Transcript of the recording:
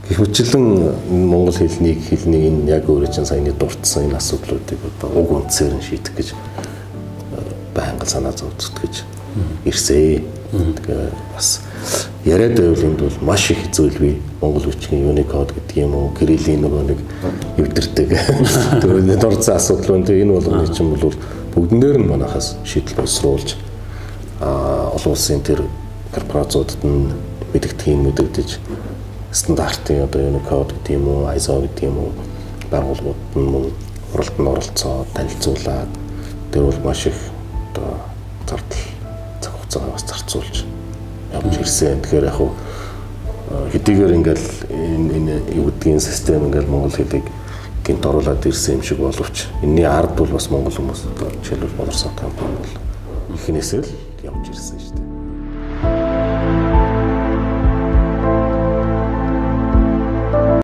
Гэх мэтлэн монгол хэлний энэ яг өөрөө чинь саяны дурдсан энэ асуудлуудыг одоо уг үндсээр нь шийдэх гэж байнга санаа зовцдог гэж ирсээ. Тэгээ бас яриад байвал энд бол маш их зүйл бий. Монгол бичгийн Unicode гэдэг юм уу, Кириллийн нөгөө нэг эвдэрдэг. Тэгээд дурдсан асуудал байна. Энэ болгоны чинь бол бүгдэн дээр нь манайхаас шийдэл боловсруулж олон улсын тэр корпорациудад нь мэдэгдэж стандартын одоо Unicode гэдэг юм уу, ISO гэдэг юм уу байгууллагууд нь уралдаанд оролцоод танилцуулаад тэр бол маш их одоо зардал цаг хугацаагаа бас зарцуулж явж ирсэн. Тэгэхээр яг хуу хэдийгээр ингээл энэ юу гэдгийг систем ингээл монгол хэлийг гинт оруулаад ирсэн юм шиг боловч энэний ард бол бас монгол хүмүүс одоо жишээлбэл болорсон компани бол ихнээсээ л явж ирсэн шүү дээ.